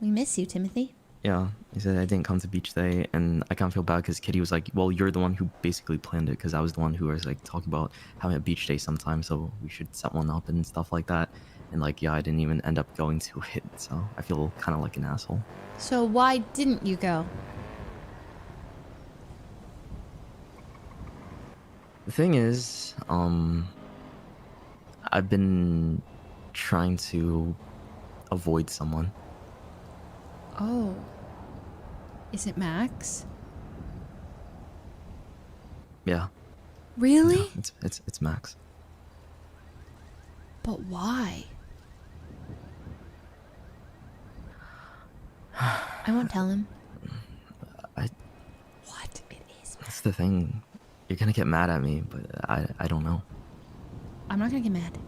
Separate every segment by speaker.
Speaker 1: We miss you, Timothy.
Speaker 2: Yeah, he said I didn't come to beach day, and I kind of feel bad because Kitty was like, well, you're the one who basically planned it, because I was the one who was like talking about having a beach day sometime, so we should set one up and stuff like that. And like, yeah, I didn't even end up going to it, so I feel kind of like an asshole.
Speaker 1: So why didn't you go?
Speaker 2: The thing is, I've been trying to avoid someone.
Speaker 1: Oh. Is it Max?
Speaker 2: Yeah.
Speaker 1: Really?
Speaker 2: Yeah, it's Max.
Speaker 1: But why? I won't tell him. What? It is Max.
Speaker 2: That's the thing. You're gonna get mad at me, but I don't know.
Speaker 1: I'm not gonna get mad.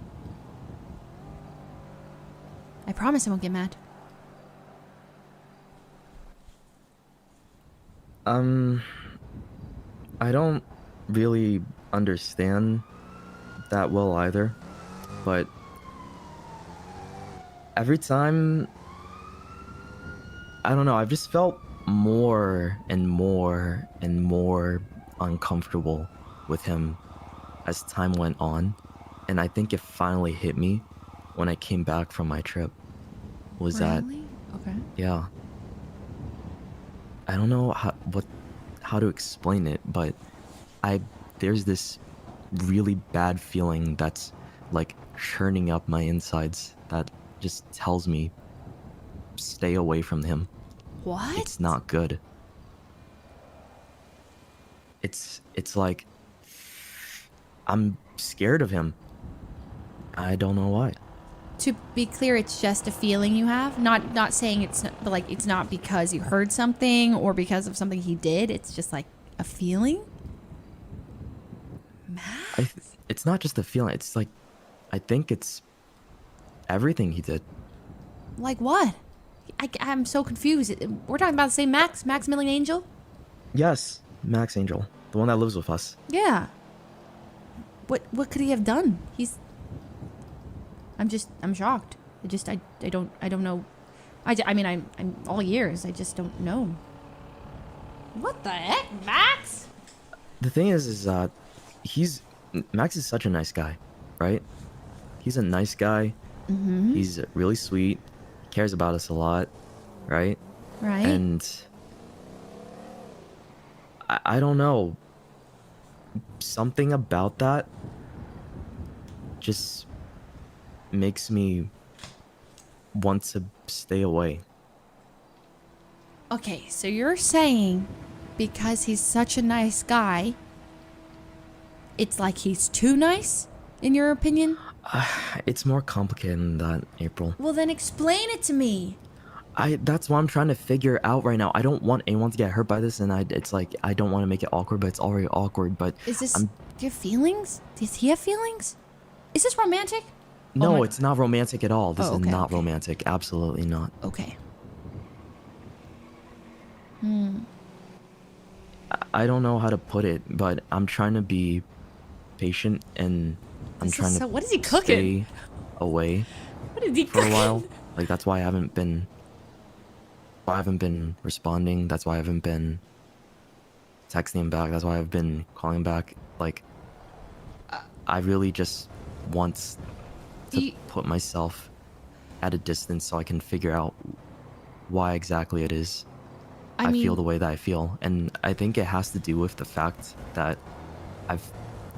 Speaker 1: I promise I won't get mad.
Speaker 2: I don't really understand that well either, but every time, I don't know, I've just felt more and more and more uncomfortable with him as time went on, and I think it finally hit me when I came back from my trip. Was that?
Speaker 1: Okay.
Speaker 2: Yeah. I don't know how to explain it, but there's this really bad feeling that's like churning up my insides that just tells me stay away from him.
Speaker 1: What?
Speaker 2: It's not good. It's like I'm scared of him. I don't know why.
Speaker 1: To be clear, it's just a feeling you have. Not saying it's not, but like it's not because you heard something or because of something he did. It's just like a feeling. Max?
Speaker 2: It's not just a feeling. It's like I think it's everything he did.
Speaker 1: Like what? I'm so confused. We're talking about the same Max, Maximilian Angel?
Speaker 2: Yes, Max Angel, the one that lives with us.
Speaker 1: Yeah. What could he have done? I'm shocked. I don't know. I mean, I'm all ears. I just don't know. What the heck, Max?
Speaker 2: The thing is Max is such a nice guy, right? He's a nice guy.
Speaker 1: Mm-hmm.
Speaker 2: He's really sweet. Cares about us a lot, right?
Speaker 1: Right.
Speaker 2: And I don't know. Something about that just makes me want to stay away.
Speaker 1: Okay, so you're saying because he's such a nice guy, it's like he's too nice, in your opinion?
Speaker 2: It's more complicated than that, April.
Speaker 1: Well, then explain it to me.
Speaker 2: That's what I'm trying to figure out right now. I don't want anyone to get hurt by this, and it's like I don't want to make it awkward, but it's already awkward. But
Speaker 1: do you have feelings? Does he have feelings? Is this romantic?
Speaker 2: No, it's not romantic at all. This is not
Speaker 1: okay.
Speaker 2: romantic. Absolutely not.
Speaker 1: Okay.
Speaker 2: I don't know how to put it, but I'm trying to be patient, and I'm trying to
Speaker 1: what is he cooking?
Speaker 2: stay away
Speaker 1: What is he
Speaker 2: for
Speaker 1: cooking?
Speaker 2: a while. Like that's why I haven't been responding. That's why I haven't been texting him back. That's why I've been calling him back. Like I really just want to put myself at a distance so I can figure out why exactly it is I feel the way that I feel. And I think it has to do with the fact that I've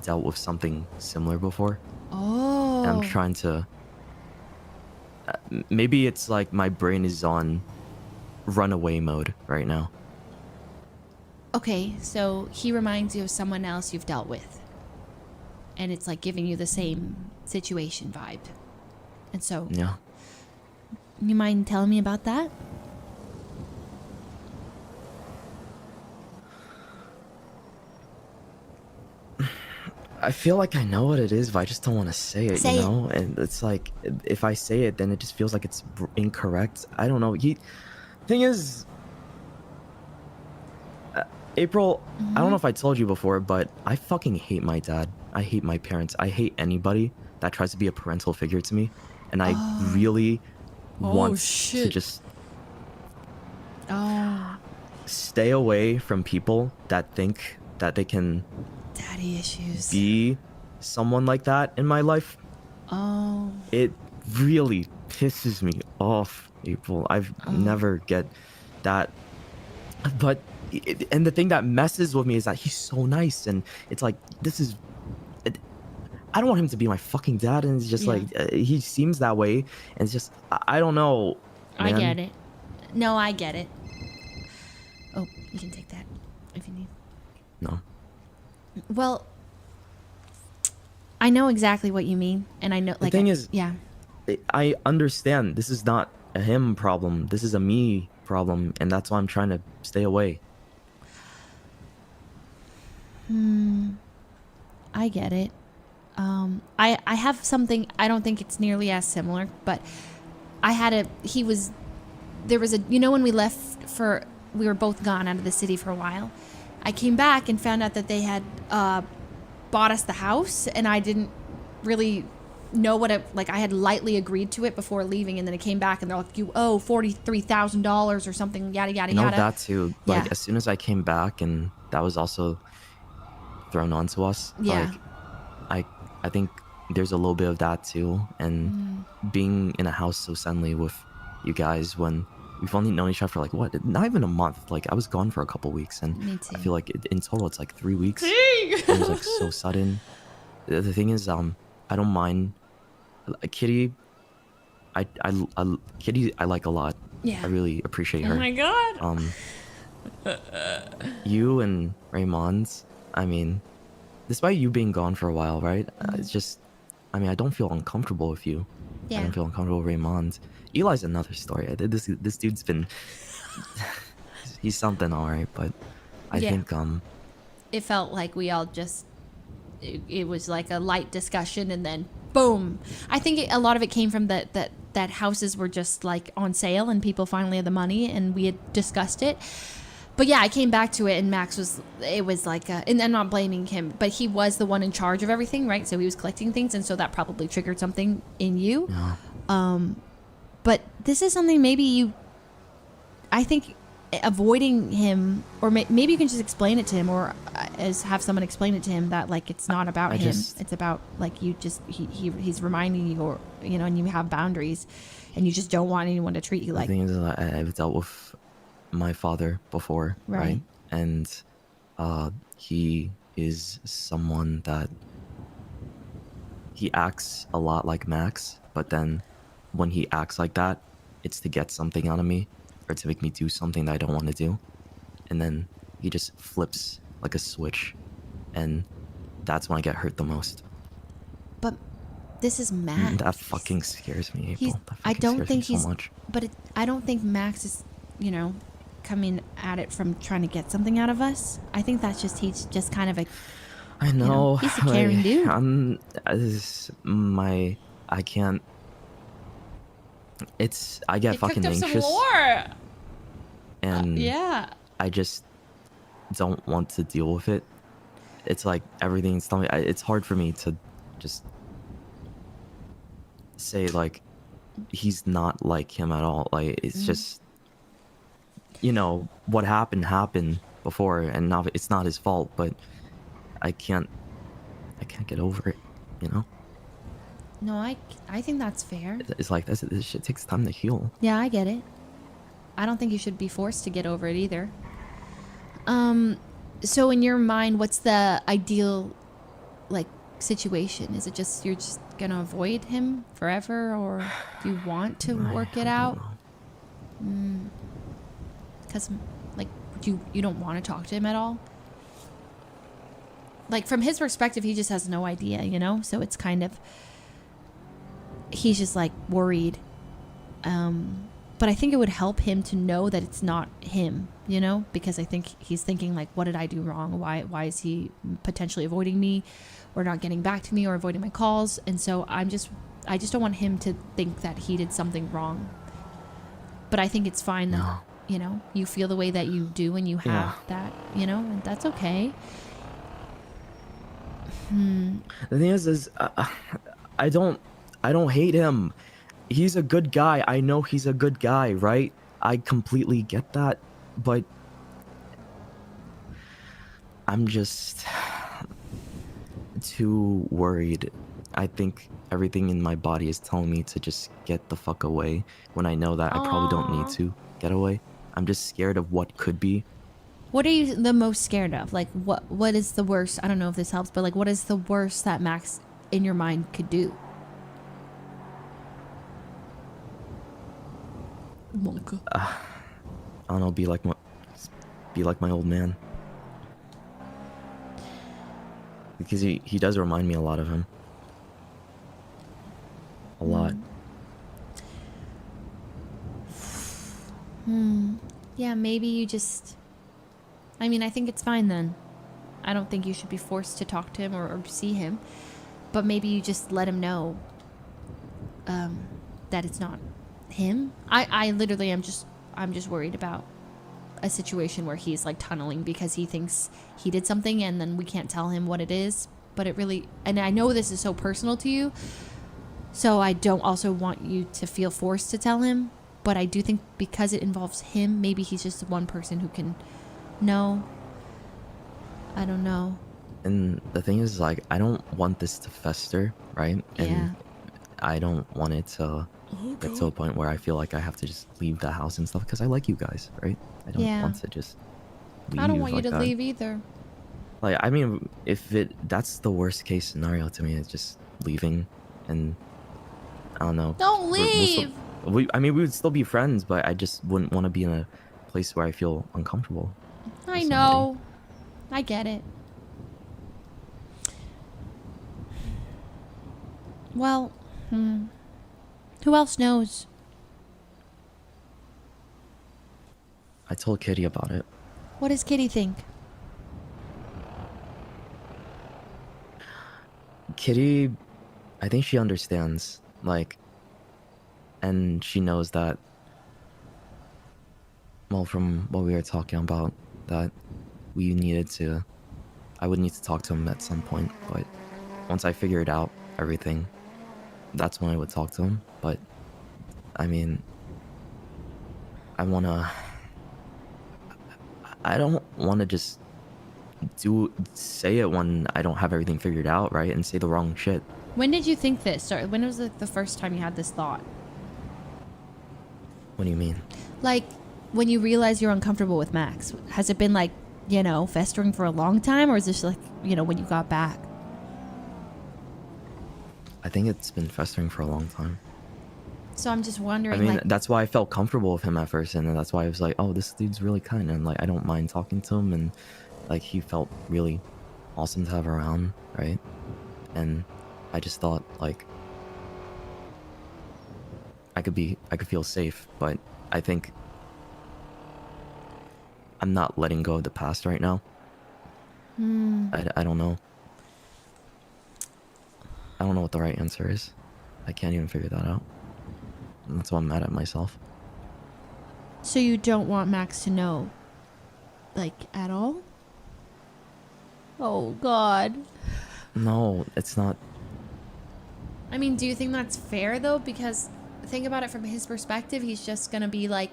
Speaker 2: dealt with something similar before.
Speaker 1: Oh.
Speaker 2: And I'm trying to... maybe it's like my brain is on runaway mode right now.
Speaker 1: Okay, so he reminds you of someone else you've dealt with. And it's like giving you the same situation vibe. And so...
Speaker 2: Yeah.
Speaker 1: You mind telling me about that?
Speaker 2: I feel like I know what it is, but I just don't want to say it, you know? And it's like, if I say it, then it just feels like it's incorrect. I don't know. Thing is... April, I don't know if I told you before, but I fucking hate my dad. I hate my parents. I hate anybody that tries to be a parental figure to me. And I really want to just
Speaker 1: Oh,
Speaker 2: Stay away from people that think that they can
Speaker 1: daddy issues.
Speaker 2: be someone like that in my life.
Speaker 1: Oh.
Speaker 2: It really pisses me off, April. I've never get that. But and the thing that messes with me is that he's so nice, and it's like, this is I don't want him to be my fucking dad, and it's just like he seems that way, and it's just I don't know, man.
Speaker 1: I get it. No, I get it. Oh, you can take that if you need.
Speaker 2: No.
Speaker 1: Well, I know exactly what you mean, and I know.
Speaker 2: The thing is,
Speaker 1: yeah,
Speaker 2: I understand this is not a him problem. This is a me problem, and that's why I'm trying to stay away.
Speaker 1: I get it. I have something. I don't think it's nearly as similar, but I had there was a, you know, when we left we were both gone out of the city for a while. I came back and found out that they had bought us the house, and I didn't really know what I had lightly agreed to it before leaving, and then I came back and they're like, you owe $43,000 or something, yada yada
Speaker 2: No,
Speaker 1: yada.
Speaker 2: that too. Like, as soon as I came back, and that was also thrown onto us.
Speaker 1: Yeah.
Speaker 2: Like, I think there's a little bit of that too, and being in a house so suddenly with you guys when we've only known each other for like what, not even a month. Like, I was gone for a couple weeks, and
Speaker 1: Me too.
Speaker 2: I feel like in total it's like 3 weeks. It was like so sudden. The thing is, I don't mind. Kitty, Kitty, I like a lot.
Speaker 1: Yeah.
Speaker 2: I really appreciate her.
Speaker 1: Oh my god.
Speaker 2: You and Raymond's, I mean, despite you being gone for a while, right? It's just, I mean, I don't feel uncomfortable with you.
Speaker 1: Yeah.
Speaker 2: I don't feel uncomfortable with Raymond. Eli's another story. This dude's been, he's something, all right. But I think
Speaker 1: it felt like we all just it was like a light discussion, and then boom. I think a lot of it came from that houses were just like on sale, and people finally had the money, and we had discussed it. But yeah, I came back to it, and Max was like, and I'm not blaming him, but he was the one in charge of everything, right? So he was collecting things, and so that probably triggered something in you.
Speaker 2: Yeah.
Speaker 1: But this is something maybe I think avoiding him, or maybe you can just explain it to him, or have someone explain it to him that like it's not about him. It's about like you just he's reminding you, or you know, and you have boundaries, and you just don't want anyone to treat you like.
Speaker 2: The thing is, I've dealt with my father before, right? And he is someone that he acts a lot like Max, but then when he acts like that, it's to get something out of me, or to make me do something that I don't want to do. And then he just flips like a switch, and that's when I get hurt the most.
Speaker 1: But this is Max.
Speaker 2: That fucking scares me, April.
Speaker 1: I don't think he's
Speaker 2: so much.
Speaker 1: But I don't think Max is, you know, coming at it from trying to get something out of us. I think that's just he's just kind of a.
Speaker 2: I know.
Speaker 1: He's a caring dude.
Speaker 2: I can't. I get fucking anxious.
Speaker 1: Some more.
Speaker 2: And
Speaker 1: yeah.
Speaker 2: I just don't want to deal with it. It's like everything's telling me. It's hard for me to just say like he's not like him at all. Like it's just, you know, what happened before, and now it's not his fault. But I can't get over it, you know.
Speaker 1: No, I think that's fair.
Speaker 2: It's like this shit takes time to heal.
Speaker 1: Yeah, I get it. I don't think you should be forced to get over it either. So in your mind, what's the ideal like situation? Is it just you're just gonna avoid him forever, or do you want to work it out? Because like you don't want to talk to him at all. Like from his perspective, he just has no idea, you know. So it's kind of he's just like worried. But I think it would help him to know that it's not him, you know, because I think he's thinking like, what did I do wrong? Why is he potentially avoiding me, or not getting back to me, or avoiding my calls? And so I just don't want him to think that he did something wrong. But I think it's fine that, you know, you feel the way that you do, and you have that, you know, and that's okay.
Speaker 2: The thing is I don't hate him. He's a good guy. I know he's a good guy, right? I completely get that, but I'm just too worried. I think everything in my body is telling me to just get the fuck away when I know that I probably don't need to get away. I'm just scared of what could be.
Speaker 1: What are you the most scared of? Like, what is the worst? I don't know if this helps, but like, what is the worst that Max in your mind could do?
Speaker 2: I don't know, be like my old man. Because he does remind me a lot of him. A lot.
Speaker 1: Yeah, maybe you just... I mean, I think it's fine then. I don't think you should be forced to talk to him or see him. But maybe you just let him know that it's not him. I literally I'm just worried about a situation where he's like tunneling because he thinks he did something and then we can't tell him what it is. But it really... And I know this is so personal to you, so I don't also want you to feel forced to tell him. But I do think because it involves him, maybe he's just one person who can know. I don't know.
Speaker 2: And the thing is, like, I don't want this to fester, right? And
Speaker 1: Yeah.
Speaker 2: I don't want it to get to a point where I feel like I have to just leave the house and stuff because I like you guys, right? I don't want to just leave.
Speaker 1: I don't want
Speaker 2: like
Speaker 1: you to
Speaker 2: that.
Speaker 1: leave either.
Speaker 2: Like, I mean, that's the worst case scenario to me, is just leaving, and I don't know.
Speaker 1: Don't leave!
Speaker 2: We would still be friends, but I just wouldn't want to be in a place where I feel uncomfortable.
Speaker 1: I know. I get it. Well, who else knows?
Speaker 2: I told Kitty about it.
Speaker 1: What does Kitty think?
Speaker 2: Kitty, I think she understands, like, and she knows that, well, from what we were talking about, that I would need to talk to him at some point, but once I figured out everything, that's when I would talk to him. But, I mean, I don't want to just say it when I don't have everything figured out, right? And say the wrong shit.
Speaker 1: When did you think this? Or when was the first time you had this thought?
Speaker 2: What do you mean?
Speaker 1: Like, when you realize you're uncomfortable with Max, has it been like, you know, festering for a long time, or is this like, you know, when you got back?
Speaker 2: I think it's been festering for a long time.
Speaker 1: So I'm just wondering,
Speaker 2: I mean,
Speaker 1: like,
Speaker 2: that's why I felt comfortable with him at first, and then that's why I was like, oh, this dude's really kind, and like, I don't mind talking to him, and like, he felt really awesome to have around, right? And I just thought, like, I could feel safe, but I think I'm not letting go of the past right now. I don't know. I don't know what the right answer is. I can't even figure that out. And that's why I'm mad at myself.
Speaker 1: so you don't want Max to know, like, at all? Oh, God.
Speaker 2: No, it's not.
Speaker 1: I mean, do you think that's fair, though? Because think about it from his perspective. He's just going to be, like,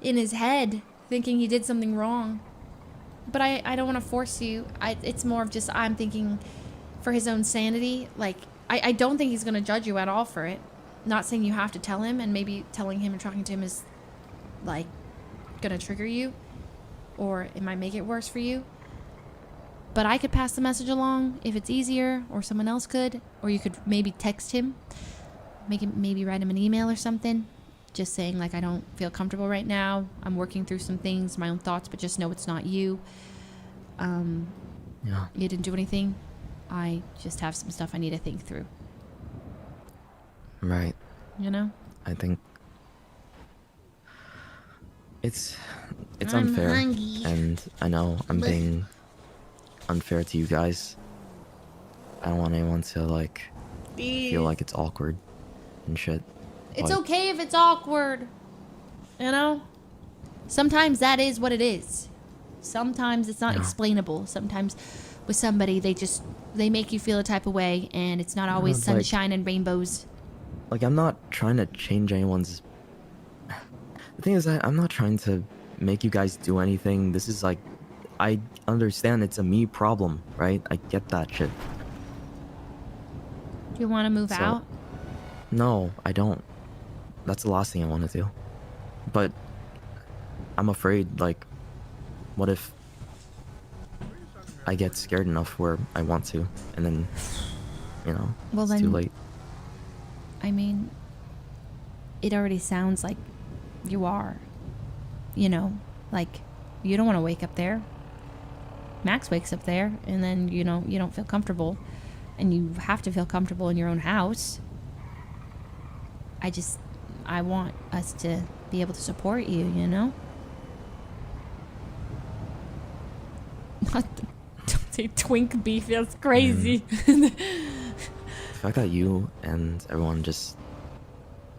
Speaker 1: in his head thinking he did something wrong. But I don't want to force you. It's more of just I'm thinking for his own sanity. Like, I don't think he's going to judge you at all for it. Not saying you have to tell him, and maybe telling him and talking to him is, like, going to trigger you. Or it might make it worse for you. But I could pass the message along if it's easier, or someone else could. Or you could maybe text him. Maybe write him an email or something. Just saying, like, I don't feel comfortable right now. I'm working through some things, my own thoughts, but just know it's not you.
Speaker 2: Yeah.
Speaker 1: You didn't do anything. I just have some stuff I need to think through.
Speaker 2: Right.
Speaker 1: You know?
Speaker 2: I think it's
Speaker 1: I'm
Speaker 2: unfair,
Speaker 1: hungry.
Speaker 2: and I know I'm being unfair to you guys. I don't want anyone to, like, feel like it's awkward and shit.
Speaker 1: It's
Speaker 2: but
Speaker 1: okay if it's awkward. You know? Sometimes that is what it is. Sometimes it's not explainable. Sometimes with somebody, they make you feel a type of way, and it's not always
Speaker 2: it's like-
Speaker 1: sunshine and rainbows.
Speaker 2: Like, I'm not trying to change anyone's... The thing is that I'm not trying to make you guys do anything. This is like, I understand it's a me problem, right? I get that shit.
Speaker 1: Do you want to move out?
Speaker 2: No, I don't. That's the last thing I want to do. But I'm afraid, like, what if I get scared enough where I want to, and then, you know,
Speaker 1: well,
Speaker 2: it's
Speaker 1: then,
Speaker 2: too late.
Speaker 1: I mean, it already sounds like you are, you know, like, you don't want to wake up there. Max wakes up there, and then, you know, you don't feel comfortable, and you have to feel comfortable in your own house. I want us to be able to support you, you know? Don't say twink beef, that's crazy.
Speaker 2: The fact that you and everyone just,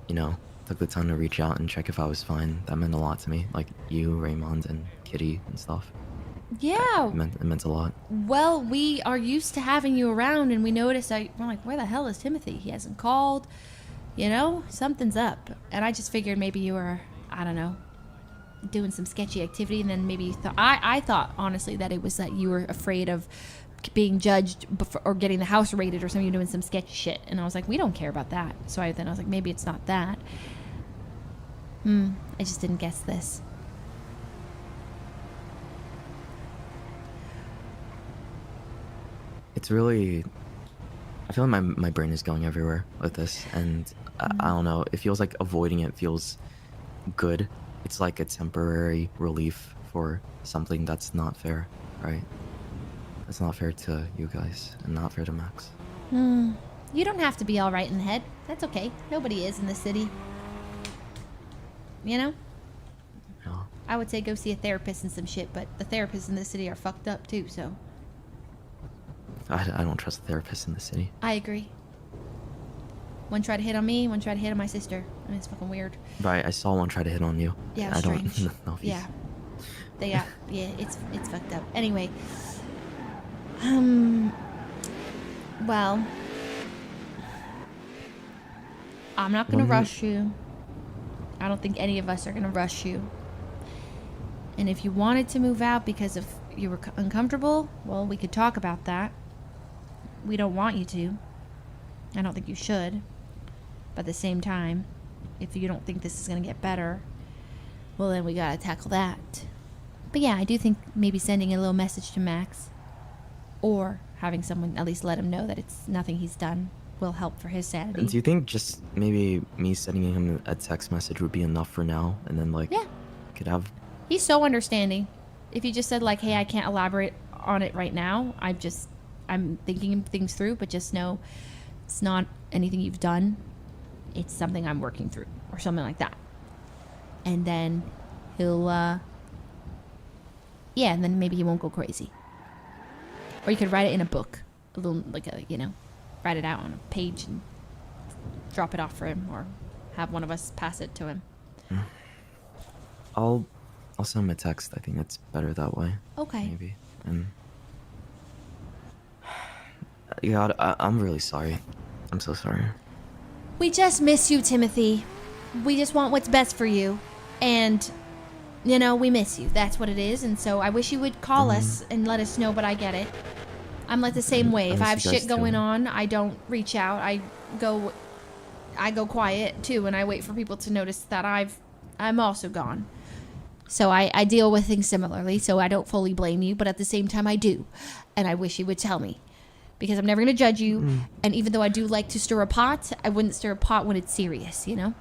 Speaker 2: you know, took the time to reach out and check if I was fine, that meant a lot to me. Like you, Raymond, and Kitty and stuff.
Speaker 1: Yeah.
Speaker 2: It meant a lot.
Speaker 1: Well, we are used to having you around, and we noticed, we're like, where the hell is Timothy? He hasn't called. You know, something's up. And I just figured maybe you were, I don't know, doing some sketchy activity, and then maybe you thought, I thought, honestly, that it was that you were afraid of being judged or getting the house raided or something, you're doing some sketchy shit. And I was like, we don't care about that. So then I was like, maybe it's not that. I just didn't guess this.
Speaker 2: It's really, I feel like my brain is going everywhere with this, and I don't know, it feels like avoiding it feels good. It's like a temporary relief for something that's not fair, right? It's not fair to you guys, and not fair to Max.
Speaker 1: You don't have to be all right in the head. That's okay. Nobody is in the city. You know?
Speaker 2: Yeah.
Speaker 1: I would say go see a therapist and some shit, but the therapists in the city are fucked up too, so.
Speaker 2: I don't trust the therapists in the city.
Speaker 1: I agree. One tried to hit on me, one tried to hit on my sister. I mean, it's fucking weird.
Speaker 2: Right, I saw one try to hit on you.
Speaker 1: Yeah,
Speaker 2: I
Speaker 1: strange.
Speaker 2: don't know if
Speaker 1: yeah. They got, yeah, it's fucked up. Anyway. Well. I'm not gonna rush you. I don't think any of us are gonna rush you. And if you wanted to move out because of you were uncomfortable, well, we could talk about that. We don't want you to. I don't think you should. But at the same time, if you don't think this is going to get better, well, then we got to tackle that. But yeah, I do think maybe sending a little message to Max, or having someone at least let him know that it's nothing he's done, will help for his sanity.
Speaker 2: And do you think just maybe me sending him a text message would be enough for now? And then, like,
Speaker 1: yeah,
Speaker 2: could have...
Speaker 1: He's so understanding. If you just said, like, hey, I can't elaborate on it right now, I'm thinking things through, but just know it's not anything you've done. It's something I'm working through, or something like that. And then he'll, yeah, and then maybe he won't go crazy. Or you could write it in a book, a little, like a, you know, write it out on a page and drop it off for him, or have one of us pass it to him.
Speaker 2: I'll send him a text. I think it's better that way.
Speaker 1: Okay.
Speaker 2: Maybe. And yeah, I'm really sorry. I'm so sorry.
Speaker 1: We just miss you, Timothy. We just want what's best for you. And, you know, we miss you. That's what it is. And so I wish you would call us and let us know, but I get it. I'm like the same way. If I have shit going on, I don't reach out. I go quiet too, and I wait for people to notice that I'm also gone. So I deal with things similarly, so I don't fully blame you, but at the same time I do. And I wish you would tell me. Because I'm never going to judge you, and even though I do like to stir a pot, I wouldn't stir a pot when it's serious, you know?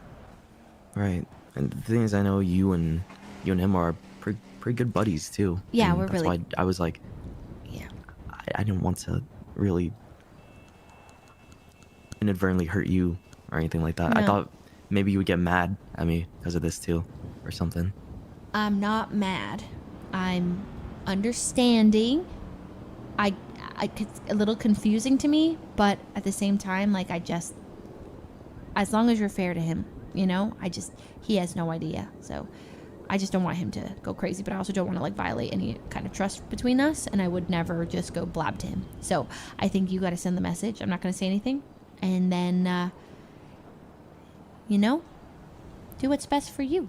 Speaker 2: Right. And the thing is, I know you and him are pretty good buddies too.
Speaker 1: Yeah,
Speaker 2: and
Speaker 1: we're
Speaker 2: that's
Speaker 1: really...
Speaker 2: why I was like,
Speaker 1: yeah,
Speaker 2: I didn't want to really inadvertently hurt you or anything like that.
Speaker 1: No.
Speaker 2: I thought maybe you would get mad at me because of this too, or something.
Speaker 1: I'm not mad. I'm understanding. It's a little confusing to me, but at the same time, like, as long as you're fair to him, you know, he has no idea. So I just don't want him to go crazy, but I also don't want to, like, violate any kind of trust between us, and I would never just go blab to him. So I think you got to send the message. I'm not going to say anything. And then, you know, do what's best for you.